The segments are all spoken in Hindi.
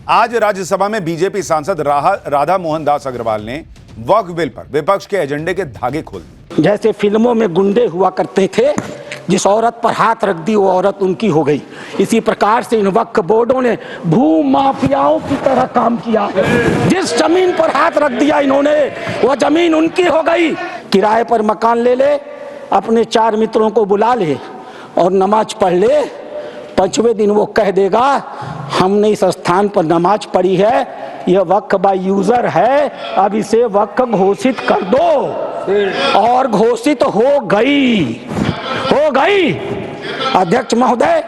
आज राज्यसभा में बीजेपी सांसद राधा मोहन दास अग्रवाल ने वक्फ बिल पर विपक्ष के एजेंडे के धागे खोल दिए। जैसे फिल्मों में गुंडे हुआ करते थे, जिस औरत पर हाथ रख दी वो औरत उनकी हो गई, इसी प्रकार से इन वक्फ बोर्डों ने भू माफियाओं की तरह काम किया है। जिस जमीन पर हाथ रख दिया इन्होंने वो जमीन उनकी हो गई। किराए पर मकान ले ले, अपने 4 मित्रों को बुला ले और नमाज पढ़ ले, 5वें दिन वो कह देगा हमने इस स्थान पर नमाज पढ़ी है, यह वक्फ बाय यूजर है, अब इसे वक्फ घोषित कर दो। और घोषित हो गई। अध्यक्ष महोदय,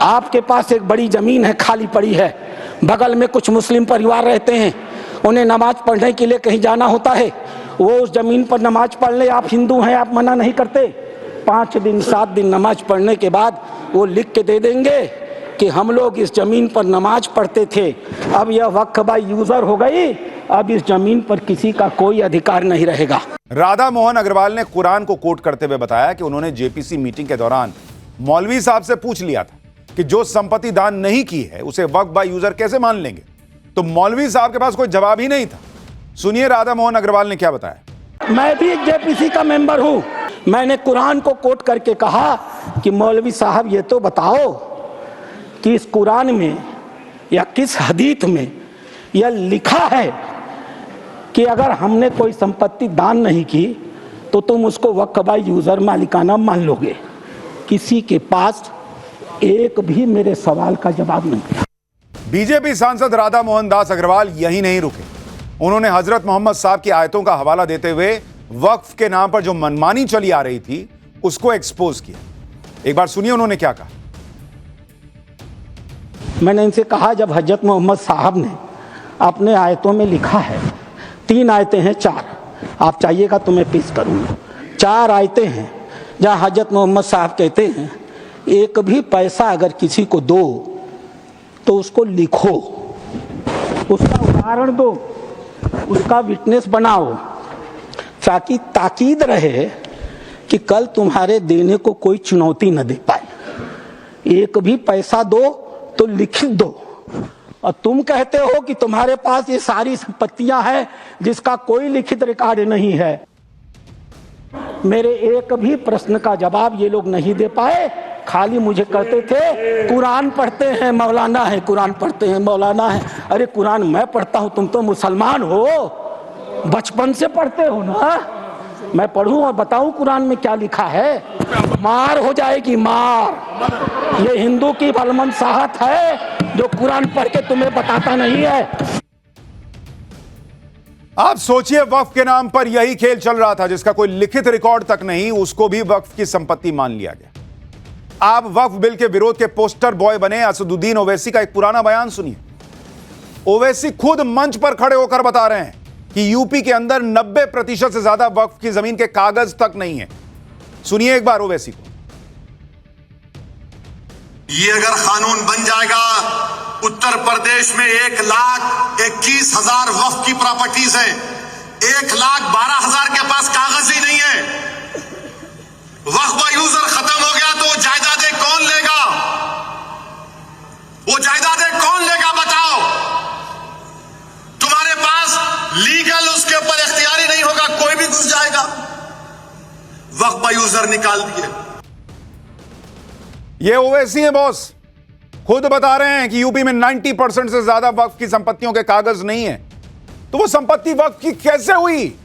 आपके पास एक बड़ी जमीन है, खाली पड़ी है, बगल में कुछ मुस्लिम परिवार रहते हैं, उन्हें नमाज पढ़ने के लिए कहीं जाना होता है, वो उस जमीन पर नमाज पढ़ ले, आप हिंदू हैं, आप मना नहीं करते। 5 दिन 7 दिन नमाज पढ़ने के बाद वो लिख के दे देंगे कि हम लोग इस जमीन पर नमाज पढ़ते थे, अब यह वक्फ बाय यूजर हो गई, अब इस जमीन पर किसी का कोई अधिकार नहीं रहेगा। राधा मोहन अग्रवाल ने कुरान को कोट करते हुए बताया कि उन्होंने जेपीसी मीटिंग के दौरान मौलवी साहब से पूछ लिया था कि जो संपत्ति दान नहीं की है उसे वक्फ बाय यूजर कैसे मान लेंगे, तो मौलवी साहब के पास कोई जवाब ही नहीं था। सुनिए राधा मोहन अग्रवाल ने क्या बताया। मैं भी जेपीसी का मेंबर हूं। मैंने कुरान को कोट करके कहा कि मौलवी साहब ये तो बताओ कि इस कुरान में या किस हदीथ में यह लिखा है कि अगर हमने कोई संपत्ति दान नहीं की तो तुम उसको वक्फ बाय यूजर मालिकाना मान लोगे। किसी के पास एक भी मेरे सवाल का जवाब नहीं था। बीजेपी सांसद राधा मोहन दास अग्रवाल यही नहीं रुके, उन्होंने हजरत मोहम्मद साहब की आयतों का हवाला देते हुए वक्फ के नाम पर जो मनमानी चली आ रही थी उसको एक्सपोज किया। एक बार सुनिए उन्होंने क्या कहा। मैंने इनसे कहा, जब हजरत मोहम्मद साहब ने अपने आयतों में लिखा है, 3 आयतें हैं, 4 आप चाहिएगा तो मैं पेश करूंगा। 4 आयतें हैं जहां हजरत मोहम्मद साहब कहते हैं एक भी पैसा अगर किसी को दो तो उसको लिखो, उसका उदाहरण दो, उसका विटनेस बनाओ, ताकि ताकीद रहे कि कल तुम्हारे देने को कोई चुनौती न दे पाए। एक भी पैसा दो तो लिखित दो। और तुम कहते हो कि तुम्हारे पास ये सारी संपत्तियां हैं जिसका कोई लिखित रिकॉर्ड नहीं है। मेरे एक भी प्रश्न का जवाब ये लोग नहीं दे पाए, खाली मुझे कहते थे कुरान पढ़ते हैं मौलाना है, कुरान पढ़ते हैं मौलाना है। अरे कुरान मैं पढ़ता हूं, तुम तो मुसलमान हो, बचपन से पढ़ते हो ना। मैं पढ़ूं और बताऊं कुरान में क्या लिखा है, मार हो जाएगी मार। ये हिंदू की भलमनसाहत है जो कुरान पढ़ के तुम्हें बताता नहीं है। आप सोचिए, वक्फ के नाम पर यही खेल चल रहा था, जिसका कोई लिखित रिकॉर्ड तक नहीं, उसको भी वक्फ की संपत्ति मान लिया गया। आप वक्फ बिल के विरोध के पोस्टर बॉय बने असदुद्दीन ओवैसी का एक पुराना बयान सुनिए। ओवैसी खुद मंच पर खड़े होकर बता रहे हैं कि यूपी के अंदर 90% से ज्यादा वक्फ की जमीन के कागज तक नहीं है। सुनिए एक बार ओवैसी को। ये अगर कानून बन जाएगा, उत्तर प्रदेश में 1,21,000 वक्फ की प्रॉपर्टीज हैं, 1,12,000 के पास कागज ही नहीं है। वक्फ बाय यूजर खत्म हो गया तो जायदादें कौन लेगा? वो जायदादें कौन लेगा बताओ? तुम्हारे पास लीगल उसके ऊपर इख्तियारी नहीं होगा, कोई भी घुस जाएगा। वक्फ बाय यूजर निकाल दिए। ये ओवैसी है बॉस, खुद बता रहे हैं कि यूपी में 90% से ज्यादा वक्फ की संपत्तियों के कागज नहीं है। तो वो संपत्ति वक्फ की कैसे हुई?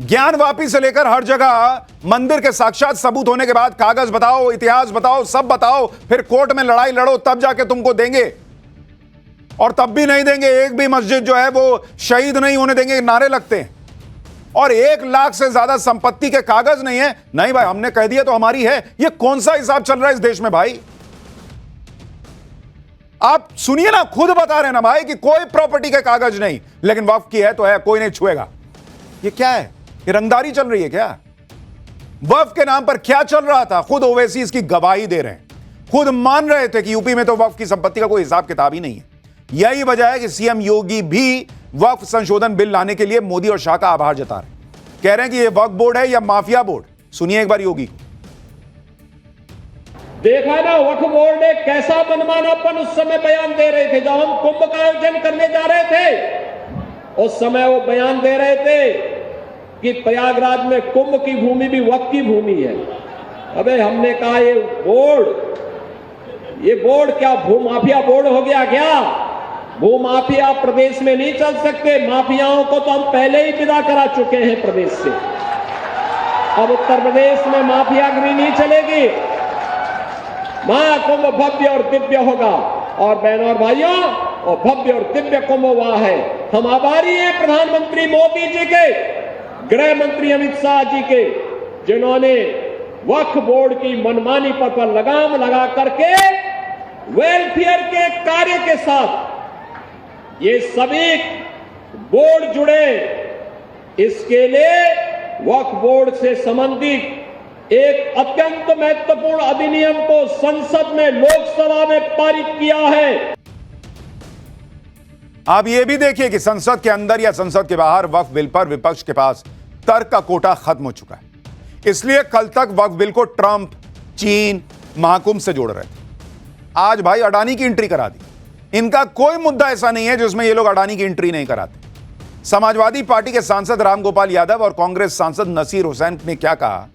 ज्ञानवापी से लेकर हर जगह मंदिर के साक्षात सबूत होने के बाद कागज बताओ, इतिहास बताओ, सब बताओ, फिर कोर्ट में लड़ाई लड़ो, तब जाके तुमको देंगे। और तब भी नहीं देंगे। एक भी मस्जिद जो है वो शहीद नहीं होने देंगे, नारे लगते हैं। और 1 लाख से ज्यादा संपत्ति के कागज नहीं है। नहीं भाई, हमने कह दिया तो हमारी है। ये कौन सा हिसाब चल रहा है इस देश में भाई? आप सुनिए ना, खुद बता रहे हैं ना भाई कि कोई प्रॉपर्टी के कागज नहीं, लेकिन वक्फ की है तो है, कोई नहीं छुएगा। ये क्या है? ये रंगदारी चल रही है क्या? वक्फ के नाम पर क्या चल रहा था? खुद ओवैसी इसकी गवाही दे रहे हैं, खुद मान रहे थे कि यूपी में तो वक्फ की संपत्ति का कोई हिसाब किताब ही नहीं है। यही वजह है कि सीएम योगी भी वक्फ संशोधन बिल लाने के लिए मोदी और शाह का आभार जता रहे हैं। कह रहे हैं कि यह वक्फ बोर्ड है या माफिया बोर्ड। सुनिए एक बार योगी को। देखा ना वक्फ बोर्ड ने कैसा मनमानापन उस समय बयान दे रहे थे। जब हम कुंभ का आयोजन करने जा रहे थे उस समय वो बयान दे रहे थे कि प्रयागराज में कुंभ की भूमि भी वक्फ की भूमि है। अबे हमने कहा ये बोर्ड क्या भूमाफिया बोर्ड हो गया क्या? भूमाफिया प्रदेश में नहीं चल सकते। माफियाओं को तो हम पहले ही विदा करा चुके हैं प्रदेश से। अब उत्तर प्रदेश में माफियागिरी नहीं चलेगी। महाकुंभ भव्य और दिव्य होगा। और बहनों और भाइयों, और भव्य और दिव्य कुंभ वहां है। हम आभारी हैं प्रधानमंत्री मोदी जी के, गृह मंत्री अमित शाह जी के, जिन्होंने वक्फ बोर्ड की मनमानी पर लगाम लगा करके वेलफेयर के कार्य के साथ ये सभी बोर्ड जुड़े। इसके लिए वक्फ बोर्ड से संबंधित एक अत्यंत महत्वपूर्ण अधिनियम को संसद में, लोकसभा में पारित किया है। आप ये भी देखिए कि संसद के अंदर या संसद के बाहर वक्फ बिल पर विपक्ष के पास तर्क का कोटा खत्म हो चुका है। इसलिए कल तक वक्फ बिल को ट्रंप, चीन, महाकुंभ से जोड़ रहे थे। आज भाई अडानी की एंट्री करा दी। इनका कोई मुद्दा ऐसा नहीं है जिसमें ये लोग अडानी की एंट्री नहीं कराते। समाजवादी पार्टी के सांसद रामगोपाल यादव और कांग्रेस सांसद नसीर हुसैन ने क्या कहा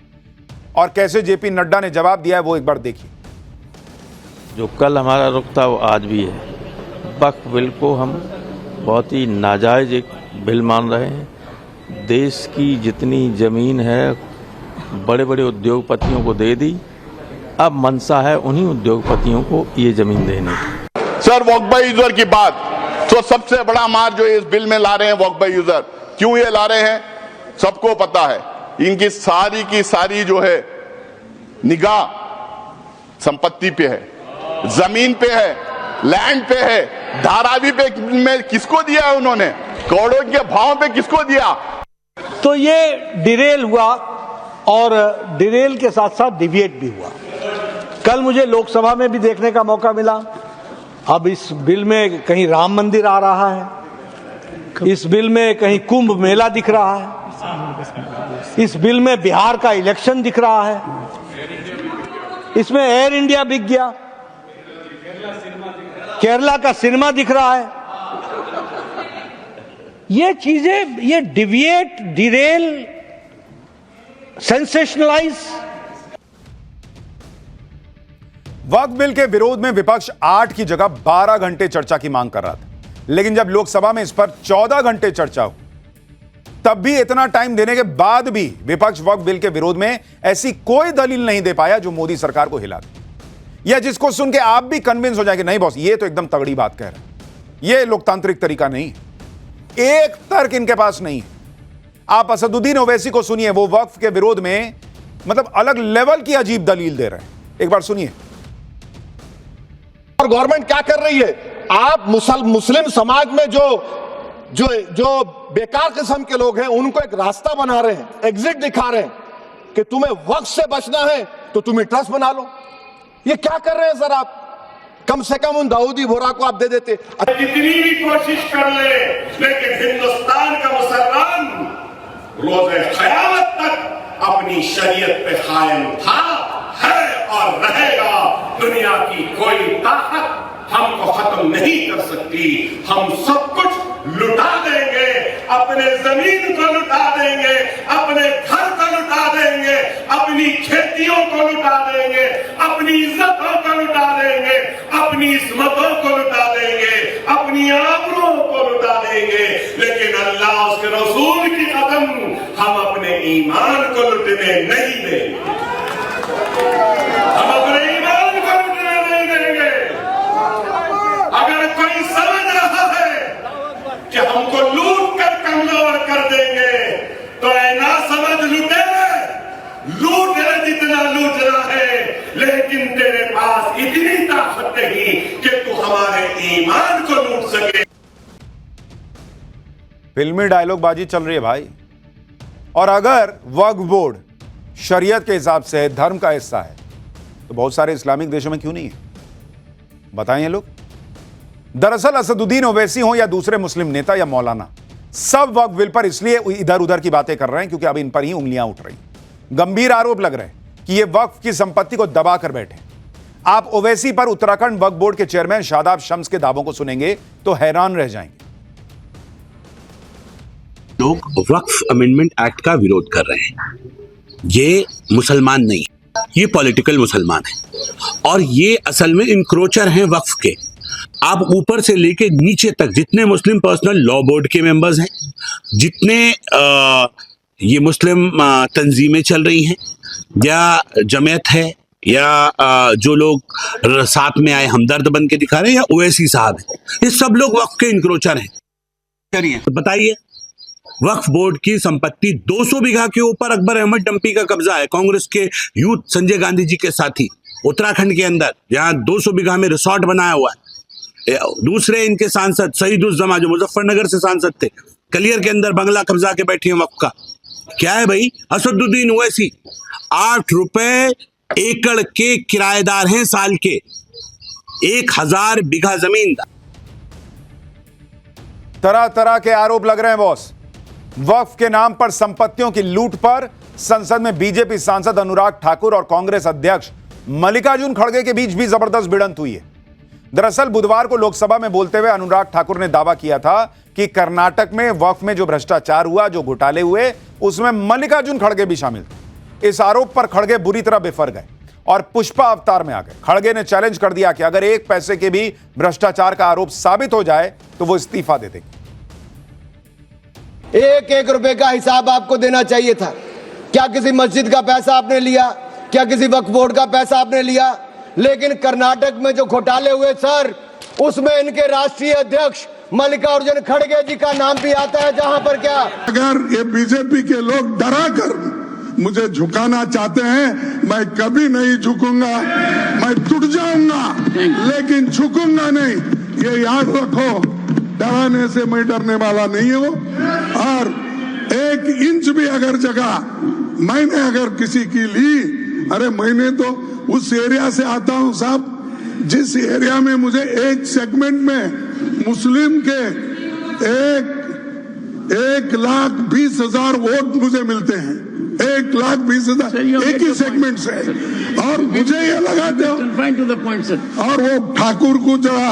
और कैसे जेपी नड्डा ने जवाब दिया है, वो एक बार देखिए। जो कल हमारा रुख था वो आज भी है। वक्फ बिल को हम बहुत ही नाजायज एक बिल मान रहे हैं। देश की जितनी जमीन है बड़े बड़े उद्योगपतियों को दे दी। अब मनसा है उन्हीं उद्योगपतियों को ये जमीन देने की। सर, वक्फ बाय यूजर की बात तो सबसे बड़ा मार जो इस बिल में ला रहे हैं वक्फ बाय यूजर, क्यों ये ला रहे हैं सबको पता है। इनकी सारी की सारी जो है निगाह संपत्ति पे है, जमीन पे है, लैंड पे है। धारावी पे में किसको दिया है उन्होंने? करोड़ों के भाव पे किसको दिया? तो ये डिरेल हुआ और डिरेल के साथ साथ डिविएट भी हुआ। कल मुझे लोकसभा में भी देखने का मौका मिला। अब इस बिल में कहीं राम मंदिर आ रहा है, इस बिल में कहीं कुंभ मेला दिख रहा है, इस बिल में बिहार का इलेक्शन दिख रहा है, इसमें एयर इंडिया बिक गया, केरला का सिनेमा दिख रहा है। ये चीजें, ये डिविएट, डिरेल, सेंसेशनलाइज। वक्फ बिल के विरोध में विपक्ष 8 की जगह 12 घंटे चर्चा की मांग कर रहा था, लेकिन जब लोकसभा में इस पर 14 घंटे चर्चा हुई, तब भी इतना टाइम देने के बाद भी विपक्ष वक्फ बिल के विरोध में ऐसी कोई दलील नहीं दे पाया जो मोदी सरकार को हिला दे, या जिसको सुन के आप भी कन्विंस हो जाए कि नहीं बॉस, ये तो एकदम तगड़ी बात कह रहे हैं। ये लोकतांत्रिक तरीका नहीं है। एक तर्क इनके पास नहीं है। आप असदुद्दीन ओवैसी को सुनिए, वो वक्फ के विरोध में मतलब अलग लेवल की अजीब दलील दे रहे हैं। एक बार सुनिए। और गवर्नमेंट क्या कर रही है? आप मुस्लिम समाज में जो बेकार किस्म के लोग हैं उनको एक रास्ता बना रहे हैं, एग्जिट दिखा रहे हैं कि तुम्हें वक्फ से बचना है तो तुम्हें ट्रस्ट बना लो। ये क्या कर रहे हैं सर आप? कम से कम उन दाऊदी बोरा को आप दे देते। कितनी भी कोशिश कर ले, लेकिन हिंदुस्तान का मुसलमान रोज़े क़यामत तक अपनी शरीयत पे कायम था, है और रहेगा। दुनिया की कोई ताकत हमको खत्म नहीं कर सकती। हम सब कुछ लुटा देंगे, अपने जमीन को लुटा देंगे, अपने घर को लुटा देंगे, अपनी खेतियों को लुटा देंगे, अपनी इज्जतों को लुटा देंगे, अपनी इस्मतों को लुटा देंगे, अपनी आबरूओं को लुटा देंगे। लेकिन अल्लाह उसके रसूल की कसम, हम अपने ईमान को लुटने नहीं देंगे। हम अपने ईमान को लुटने नहीं देंगे। अगर कोई समझ रहा है कि हमको लूट कर कमजोर कर देंगे तो ऐना समझ लूट ले जितना लूटना है, लेकिन तेरे पास इतनी ताकत नहीं कि तू हमारे ईमान को लूट सके। फिल्मी डायलॉगबाजी चल रही है भाई। और अगर वक्फ बोर्ड शरीयत के हिसाब से धर्म का हिस्सा है तो बहुत सारे इस्लामिक देशों में क्यों नहीं है? बताएं लोग। दरअसल असदुद्दीन ओवैसी हो या दूसरे मुस्लिम नेता या मौलाना, सब वक्फ बिल पर इसलिए इधर उधर की बातें कर रहे हैं क्योंकि अब इन पर ही उंगलियां उठ रही। गंभीर आरोप लग रहे हैं कि ये वक्फ की संपत्ति को दबा कर बैठे। आप ओवैसी पर उत्तराखंड वक्फ बोर्ड के चेयरमैन शादाब शम्स के दावों को सुनेंगे तो हैरान रह जाएंगे। लोग वक्फ अमेंडमेंट एक्ट का विरोध कर रहे हैं। ये मुसलमान नहीं, ये पॉलिटिकल मुसलमान है और ये असल में इंक्रोचर हैं वक्फ के। आप ऊपर से लेके नीचे तक जितने मुस्लिम पर्सनल लॉ बोर्ड के मेंबर्स हैं, जितने ये मुस्लिम तंजीमें चल रही हैं या जमात है या जो लोग साथ में आए हमदर्द बन के दिखा रहे हैं या ओवैसी साहब हैं, ये सब लोग वक्फ के इंक्रोचर हैं। करिए तो बताइए, वक्फ बोर्ड की संपत्ति 200 बीघा के ऊपर अकबर अहमद डंपी का कब्जा है, कांग्रेस के यूथ संजय गांधी जी के साथी उत्तराखंड के अंदर, जहां 200 बीघा में रिसोर्ट बनाया हुआ है। दूसरे इनके सांसद सईदुज्जमा जो मुजफ्फरनगर से सांसद थे, कलियर के अंदर बंगला कब्जा के बैठे हैं वक्फ का। क्या है भाई, असदुद्दीन ओवैसी 8 रुपए एकड़ के किराएदार हैं साल के, 1000 बीघा जमीन। तरह तरह के आरोप लग रहे हैं बॉस। वक्फ के नाम पर संपत्तियों की लूट पर संसद में बीजेपी सांसद अनुराग ठाकुर और कांग्रेस अध्यक्ष मल्लिकार्जुन खड़गे के बीच भी जबरदस्त भिड़ंत हुई है। दरअसल बुधवार को लोकसभा में बोलते हुए अनुराग ठाकुर ने दावा किया था कि कर्नाटक में वक्फ में जो भ्रष्टाचार हुआ, जो घोटाले हुए, उसमें मल्लिकार्जुन खड़गे भी शामिल थे। इस आरोप पर खड़गे बुरी तरह बिफर गए और पुष्पा अवतार में आ गए। खड़गे ने चैलेंज कर दिया कि अगर 1 पैसे के भी भ्रष्टाचार का आरोप साबित हो जाए तो वो इस्तीफा दे देंगे। 1-1 रुपए का हिसाब आपको देना चाहिए था। क्या किसी मस्जिद का पैसा आपने लिया? क्या किसी वक्फ बोर्ड का पैसा आपने लिया? लेकिन कर्नाटक में जो घोटाले हुए सर, उसमें इनके राष्ट्रीय अध्यक्ष मल्लिकार्जुन खड़गे जी का नाम भी आता है। जहां पर क्या अगर ये बीजेपी के लोग डरा कर मुझे झुकाना चाहते हैं, मैं कभी नहीं झुकूंगा। मैं टूट जाऊंगा लेकिन झुकूंगा नहीं, ये याद रखो। डराने से मैं डरने वाला नहीं हूं और 1 इंच भी अगर जगह मैंने अगर किसी की ली, अरे मैंने तो उस एरिया से आता हूं साहब, जिस एरिया में मुझे एक सेगमेंट में मुस्लिम के 1,20,000 वोट मुझे मिलते हैं। 1,20,000 एक ही सेगमेंट से। और मुझे ये लगाते हो और वो ठाकुर को जरा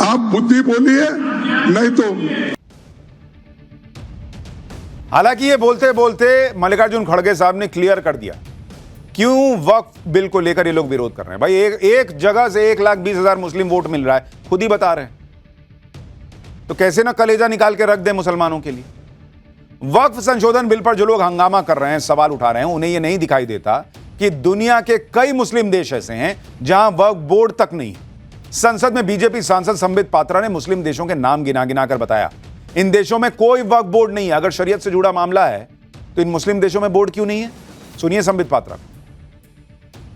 आप बुद्धि बोलिए, नहीं तो। हालांकि ये बोलते बोलते मल्लिकार्जुन खड़गे साहब ने क्लियर कर दिया क्यों वक्फ बिल को लेकर ये लोग विरोध कर रहे हैं। भाई एक जगह से 1,20,000 मुस्लिम वोट मिल रहा है, खुद ही बता रहे हैं, तो कैसे ना कलेजा निकाल के रख दे मुसलमानों के लिए। वक्फ संशोधन बिल पर जो लोग हंगामा कर रहे हैं, सवाल उठा रहे हैं, उन्हें यह नहीं दिखाई देता कि दुनिया के कई मुस्लिम देश ऐसे हैं जहां वक्फ बोर्ड तक नहीं है। संसद में बीजेपी सांसद संबित पात्रा ने मुस्लिम देशों के नाम गिना गिना कर बताया, इन देशों में कोई वक्फ बोर्ड नहीं है। अगर शरीयत से जुड़ा मामला है तो इन मुस्लिम देशों में बोर्ड क्यों नहीं है? सुनिए संबित पात्रा।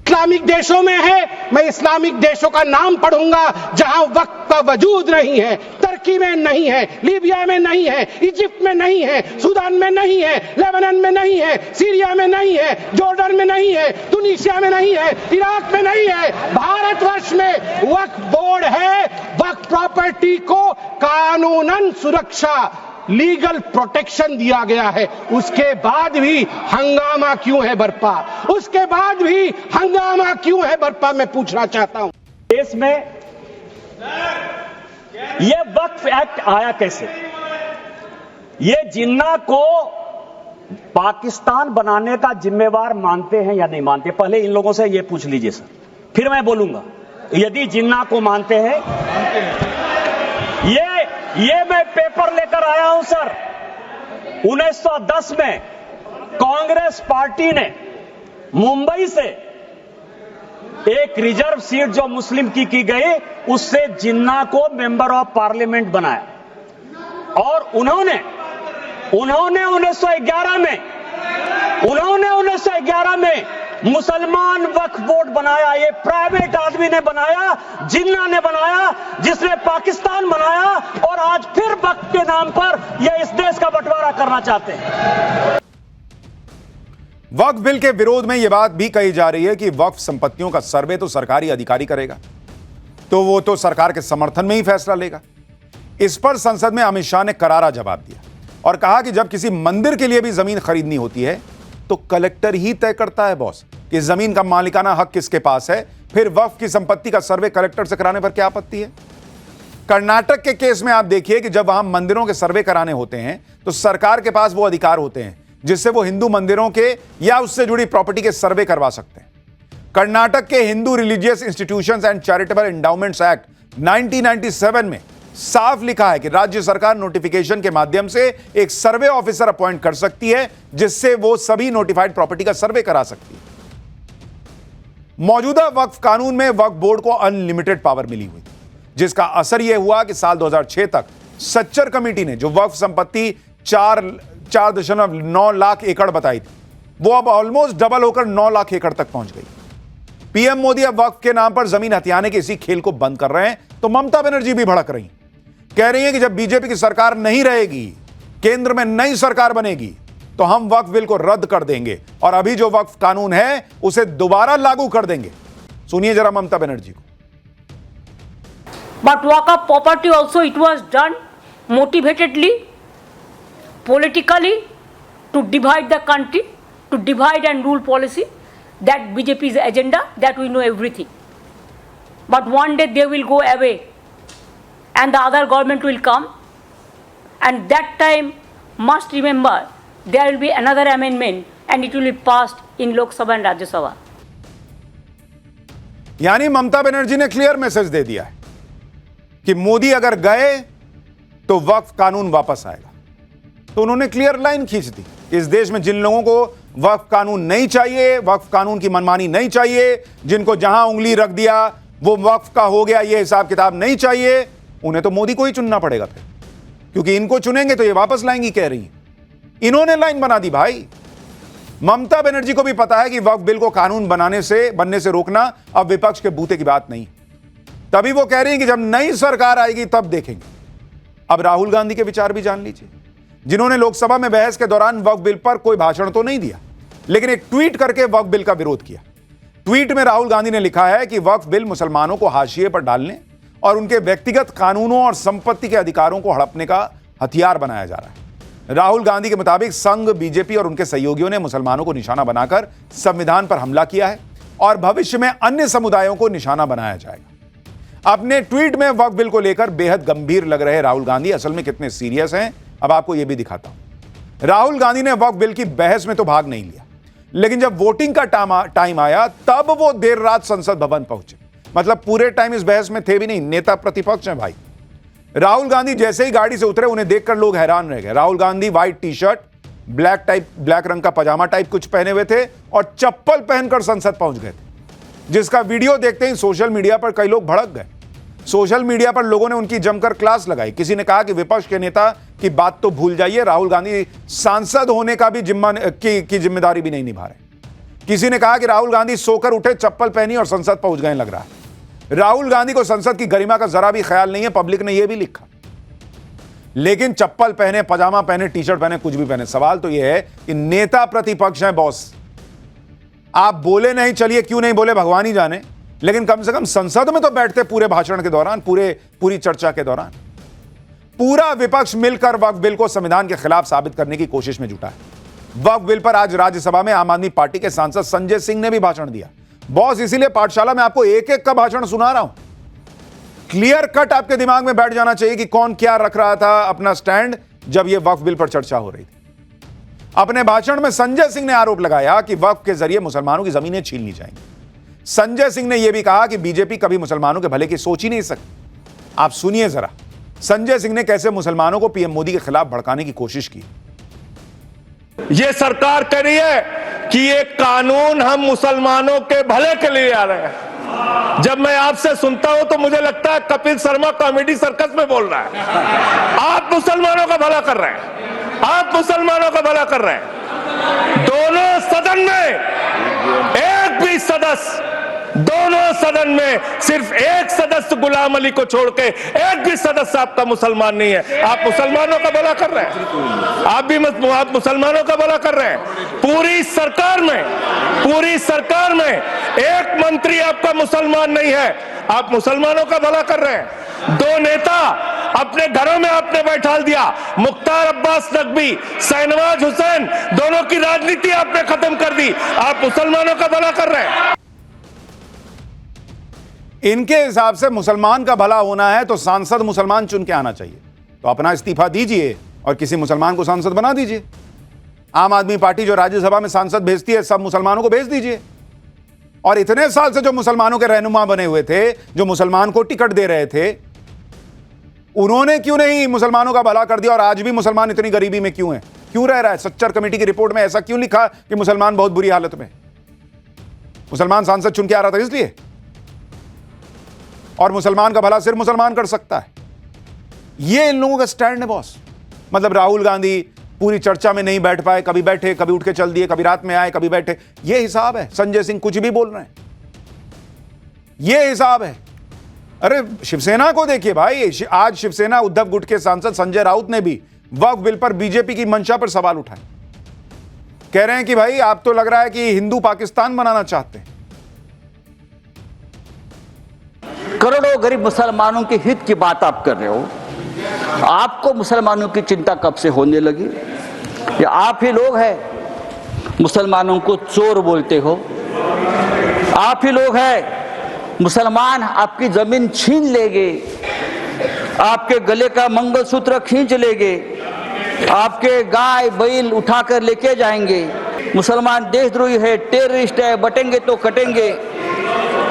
इस्लामिक देशों में है, मैं इस्लामिक देशों का नाम पढ़ूंगा जहां वक्त का वजूद नहीं है। तुर्की में नहीं है, लीबिया में नहीं है, इजिप्ट में नहीं है, सूडान में नहीं है, लेबनान में नहीं है, सीरिया में नहीं है, जॉर्डन में नहीं है, तुनीसिया में नहीं है, इराक में नहीं है। भारतवर्ष में वक्फ बोर्ड है। वक्फ प्रॉपर्टी को कानूनन सुरक्षा, लीगल प्रोटेक्शन दिया गया है। उसके बाद भी हंगामा क्यों है बरपा? उसके बाद भी हंगामा क्यों है बरपा? मैं पूछना चाहता हूं। देश में यह वक्फ एक्ट आया कैसे? ये जिन्ना को पाकिस्तान बनाने का जिम्मेवार मानते हैं या नहीं मानते? पहले इन लोगों से ये पूछ लीजिए सर, फिर मैं बोलूंगा। यदि जिन्ना को मानते हैं, ये मैं पेपर लेकर आया हूं सर। 1910 में कांग्रेस पार्टी ने मुंबई से एक रिजर्व सीट जो मुस्लिम की गई, उससे जिन्ना को मेंबर ऑफ पार्लियामेंट बनाया और उन्होंने 1911 में मुसलमान वक्फ बोर्ड बनाया। ये प्राइवेट आदमी ने बनाया, जिन्ना ने बनाया, जिसने पाकिस्तान बनाया और आज फिर वक्फ के नाम पर ये इस देश का बंटवारा करना चाहते हैं। वक्फ बिल के विरोध में यह बात भी कही जा रही है कि वक्फ संपत्तियों का सर्वे तो सरकारी अधिकारी करेगा, तो वो तो सरकार के समर्थन में ही फैसला लेगा। इस पर संसद में अमित शाह ने करारा जवाब दिया और कहा कि जब किसी मंदिर के लिए भी जमीन खरीदनी होती है तो कलेक्टर ही तय करता है बॉस कि कि जमीन का मालिकाना हक किसके पास है, फिर वक्फ की संपत्ति का सर्वे कलेक्टर से कराने पर क्या आपत्ति है? कर्नाटक के केस में आप देखिए कि जब वहां मंदिरों के सर्वे कराने होते हैं तो सरकार के पास वो अधिकार होते हैं जिससे वो हिंदू मंदिरों के या उससे जुड़ी प्रॉपर्टी के सर्वे करवा सकते हैं। कर्नाटक के Hindu religious institutions and charitable endowments act 1997 में साफ लिखा है कि राज्य सरकार नोटिफिकेशन के माध्यम से एक सर्वे ऑफिसर अपॉइंट कर सकती है जिससे वो सभी नोटिफाइड प्रॉपर्टी का सर्वे करा सकती है। मौजूदा वक्फ कानून में वक्फ बोर्ड को अनलिमिटेड पावर मिली हुई, जिसका असर यह हुआ कि साल 2006 तक सच्चर कमेटी ने जो वक्फ संपत्ति 4.9 लाख एकड़ बताई थी वो अब ऑलमोस्ट डबल होकर 9 लाख एकड़ तक पहुंच गई। पीएम मोदी अब वक्फ के नाम पर जमीन हथियाने के इसी खेल को बंद कर रहे हैं तो ममता बनर्जी भी भड़क रही, कह रही है कि जब बीजेपी की सरकार नहीं रहेगी, केंद्र में नई सरकार बनेगी तो हम वक्फ बिल को रद्द कर देंगे और अभी जो वक्फ कानून है उसे दोबारा लागू कर देंगे। सुनिए जरा ममता बनर्जी को। But Waqf property also it was done motivatedly, politically to divide the country, to divide and rule policy. That BJP's agenda, that we know everything. But one day they will go away and the other government will come, and that time must remember there will be another amendment and it will be passed in Lok Sabha and Rajya Sabha. यानी ममता बनर्जी ने क्लियर मैसेज दे दिया है कि मोदी अगर गए तो वक्फ कानून वापस आएगा। तो उन्होंने क्लियर लाइन खींच दी, इस देश में जिन लोगों को वक्फ कानून नहीं चाहिए, वक्फ कानून की मनमानी नहीं चाहिए, जिनको जहां उंगली रख दिया वो वक्फ का हो गया, ये हिसाब किताब नहीं चाहिए, उन्हें तो मोदी को ही चुनना पड़ेगा फिर, क्योंकि इनको चुनेंगे तो ये वापस लाएंगी, कह रही है। इन्होंने लाइन बना दी भाई। ममता बनर्जी को भी पता है कि वक्फ बिल को कानून बनने से रोकना अब विपक्ष के बूते की बात नहीं, तभी वो कह रही हैं कि जब नई सरकार आएगी तब देखेंगे। अब राहुल गांधी के विचार भी जान लीजिए, जिन्होंने लोकसभा में बहस के दौरान वक्फ बिल पर कोई भाषण तो नहीं दिया लेकिन एक ट्वीट करके वक्फ बिल का विरोध किया। ट्वीट में राहुल गांधी ने लिखा है कि वक्फ बिल मुसलमानों को हाशिए पर डालने और उनके व्यक्तिगत कानूनों और संपत्ति के अधिकारों को हड़पने का हथियार बनाया जा रहा है। राहुल गांधी के मुताबिक संघ, बीजेपी और उनके सहयोगियों ने मुसलमानों को निशाना बनाकर संविधान पर हमला किया है और भविष्य में अन्य समुदायों को निशाना बनाया जाएगा। अपने ट्वीट में वक्फ बिल को लेकर बेहद गंभीर लग रहे राहुल गांधी असल में कितने सीरियस हैं, अब आपको यह भी दिखाता हूं। राहुल गांधी ने वक्फ बिल की बहस में तो भाग नहीं लिया, लेकिन जब वोटिंग का टाइम आया तब वो देर रात संसद भवन पहुंचे। मतलब पूरे टाइम इस बहस में थे भी नहीं, नेता प्रतिपक्ष हैं भाई। राहुल गांधी जैसे ही गाड़ी से उतरे उन्हें देखकर लोग हैरान रह गए। Rahul Gandhi white T shirt, black रंग का पजामा टाइप कुछ पहने हुए थे और चप्पल पहनकर संसद पहुंच गए थे, जिसका वीडियो देखते ही सोशल मीडिया पर कई लोग भड़क गए। सोशल मीडिया पर लोगों ने उनकी जमकर क्लास लगाई। किसी ने कहा कि विपक्ष के नेता की बात तो भूल जाइए, राहुल गांधी सांसद होने का भी जिम्मेदारी भी नहीं निभा रहे। किसी ने कहा कि राहुल गांधी सोकर उठे, चप्पल पहनी और संसद पहुंच गए लग रहा है। राहुल गांधी को संसद की गरिमा का जरा भी ख्याल नहीं है, पब्लिक ने यह भी लिखा। लेकिन चप्पल पहने, पजामा पहने, टी शर्ट पहने, कुछ भी पहने, सवाल तो यह है कि नेता प्रतिपक्ष हैं बॉस। आप बोले नहीं, चलिए क्यों नहीं बोले भगवान ही जाने, लेकिन कम से कम संसद में तो बैठते पूरे भाषण के दौरान, पूरी चर्चा के दौरान। पूरा विपक्ष मिलकर वक्फ बिल को संविधान के खिलाफ साबित करने की कोशिश में जुटा है। वक्फ बिल पर आज राज्यसभा में आम आदमी पार्टी के सांसद संजय सिंह ने भी भाषण दिया। बॉस, इसीलिए पाठशाला में आपको एक एक का भाषण सुना रहा हूं। क्लियर कट आपके दिमाग में बैठ जाना चाहिए कि कौन क्या रख रहा था अपना स्टैंड जब यह वक्फ बिल पर चर्चा हो रही थी। अपने भाषण में संजय सिंह ने आरोप लगाया कि वक्फ के जरिए मुसलमानों की जमीनें छीन ली जाएंगी। संजय सिंह ने यह भी कहा कि बीजेपी कभी मुसलमानों के भले की सोच ही नहीं सकती। आप सुनिए जरा संजय सिंह ने कैसे मुसलमानों को पीएम मोदी के खिलाफ भड़काने की कोशिश की। ये सरकार कह रही है कि ये कानून हम मुसलमानों के भले के लिए आ रहे हैं। जब मैं आपसे सुनता हूं तो मुझे लगता है कपिल शर्मा कॉमेडी सर्कस में बोल रहा है। आप मुसलमानों का भला कर रहे हैं, आप मुसलमानों का भला कर रहे हैं। दोनों सदन में एक भी सदस्य दोनों सदन में सिर्फ एक सदस्य गुलाम अली को छोड़ के एक भी सदस्य आपका मुसलमान नहीं है। आप मुसलमानों का भला कर रहे हैं, आप मुसलमानों का भला कर रहे हैं। पूरी सरकार में एक मंत्री आपका मुसलमान नहीं है, आप मुसलमानों का भला कर रहे हैं। दो नेता अपने घरों में आपने बैठा दिया, मुख्तार अब्बास नकवी, शाहनवाज हुसैन, दोनों की राजनीति आपने खत्म कर दी, आप मुसलमानों का भला कर रहे हैं। इनके हिसाब से मुसलमान का भला होना है तो सांसद मुसलमान चुन के आना चाहिए, तो अपना इस्तीफा दीजिए और किसी मुसलमान को सांसद बना दीजिए। आम आदमी पार्टी जो राज्यसभा में सांसद भेजती है, सब मुसलमानों को भेज दीजिए। और इतने साल से जो मुसलमानों के रहनुमा बने हुए थे, जो मुसलमान को टिकट दे रहे थे, उन्होंने क्यों नहीं मुसलमानों का भला कर दिया? और आज भी मुसलमान इतनी गरीबी में क्यों है, क्यों रह रहा है? सच्चर कमेटी की रिपोर्ट में ऐसा क्यों लिखा कि मुसलमान बहुत बुरी हालत में? मुसलमान सांसद चुन के आ रहा था इसलिए, और मुसलमान का भला सिर्फ मुसलमान कर सकता है। ये इन लोगों का स्टैंड है बॉस। मतलब राहुल गांधी पूरी चर्चा में नहीं बैठ पाए, कभी बैठे, कभी उठ के चल दिए, कभी रात में आए, कभी बैठे, ये हिसाब है। संजय सिंह कुछ भी बोल रहे हैं, ये हिसाब है। अरे शिवसेना को देखिए भाई, आज शिवसेना उद्धव गुट के सांसद संजय राउत ने भी वक्फ बिल पर बीजेपी की मंशा पर सवाल उठाए। कह रहे हैं कि भाई आप तो लग रहा है कि हिंदू पाकिस्तान बनाना चाहते हैं। करोड़ों गरीब मुसलमानों के हित की बात आप कर रहे हो, आपको मुसलमानों की चिंता कब से होने लगी? या आप ही लोग हैं मुसलमानों को चोर बोलते हो? आप ही लोग हैं मुसलमान आपकी जमीन छीन लेंगे, आपके गले का मंगलसूत्र खींच लेंगे, आपके गाय बैल उठाकर लेके जाएंगे, मुसलमान देशद्रोही है, टेररिस्ट है, बटेंगे तो कटेंगे।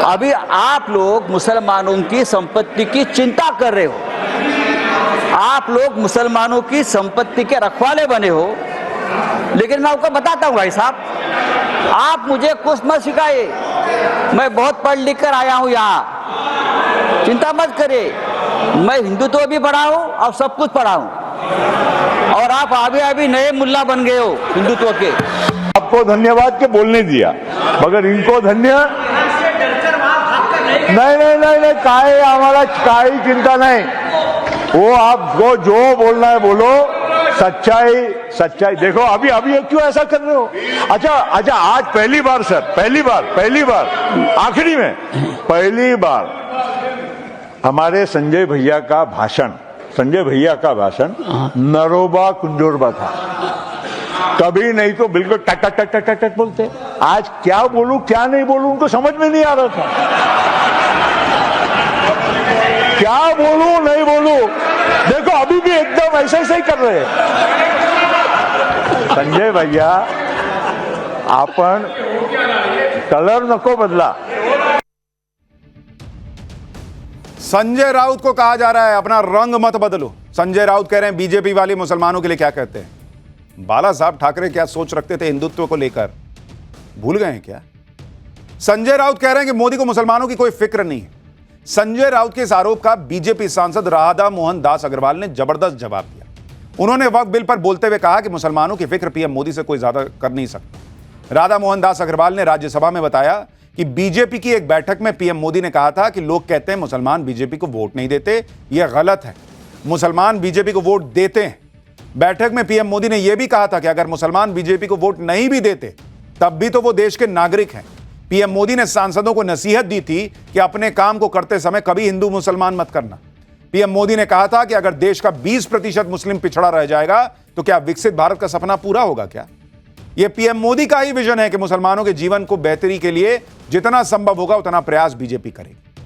अभी आप लोग मुसलमानों की संपत्ति की चिंता कर रहे हो, आप लोग मुसलमानों की संपत्ति के रखवाले बने हो। लेकिन मैं आपको बताता हूं भाई साहब, आप मुझे कुछ मत सिखाइए, मैं बहुत पढ़ लिख कर आया हूं यहाँ, चिंता मत करिए। मैं हिंदुत्व भी पढ़ा हूं और सब कुछ पढ़ा हूं, और आप अभी नए मुल्ला बन गए हो हिंदुत्व के। आपको धन्यवाद के बोलने दिया, मगर इनको धन्य नहीं, काय हमारा काय चिंता नहीं, वो आपको जो बोलना है बोलो, सच्चाई देखो। अभी क्यों ऐसा कर रहे हो? अच्छा आज पहली बार सर, पहली बार आखिरी में पहली बार हमारे संजय भैया का भाषण नरोबा कुंजोरबा था। कभी नहीं तो बिल्कुल टट बोलते। आज क्या बोलूं क्या नहीं बोलूं उनको समझ में नहीं आ रहा था, क्या बोलूं नहीं बोलूं। देखो अभी भी एकदम ऐसा ही कर रहे हैं। संजय भैया आपण कलर नको बदला। संजय राउत को कहा जा रहा है अपना रंग मत बदलो। संजय राउत कह रहे हैं बीजेपी वाले मुसलमानों के लिए क्या कहते हैं। बाला साहब ठाकरे क्या सोच रखते थे हिंदुत्व को लेकर, भूल गए हैं क्या? संजय राउत कह रहे हैं कि मोदी को मुसलमानों की कोई फिक्र नहीं है। संजय राउत के इस आरोप का बीजेपी सांसद राधा मोहन दास अग्रवाल ने जबरदस्त जवाब दिया। उन्होंने वक्फ बिल पर बोलते हुए कहा कि मुसलमानों की फिक्र पीएम मोदी से कोई ज्यादा कर नहीं सकता। राधा मोहन दास अग्रवाल ने राज्यसभा में बताया कि बीजेपी की एक बैठक में पीएम मोदी ने कहा था कि लोग कहते हैं मुसलमान बीजेपी को वोट नहीं देते, यह गलत है, मुसलमान बीजेपी को वोट देते हैं। बैठक में पीएम मोदी ने यह भी कहा था कि अगर मुसलमान बीजेपी को वोट नहीं भी देते तब भी तो वो देश के नागरिक हैं। पीएम मोदी ने सांसदों को नसीहत दी थी कि अपने काम को करते समय कभी हिंदू मुसलमान मत करना। पीएम मोदी ने कहा था कि अगर देश का 20% मुस्लिम पिछड़ा रह जाएगा तो क्या विकसित भारत का सपना पूरा होगा क्या? यह पीएम मोदी का ही विजन है कि मुसलमानों के जीवन को बेहतरी के लिए जितना संभव होगा उतना प्रयास बीजेपी करेगी।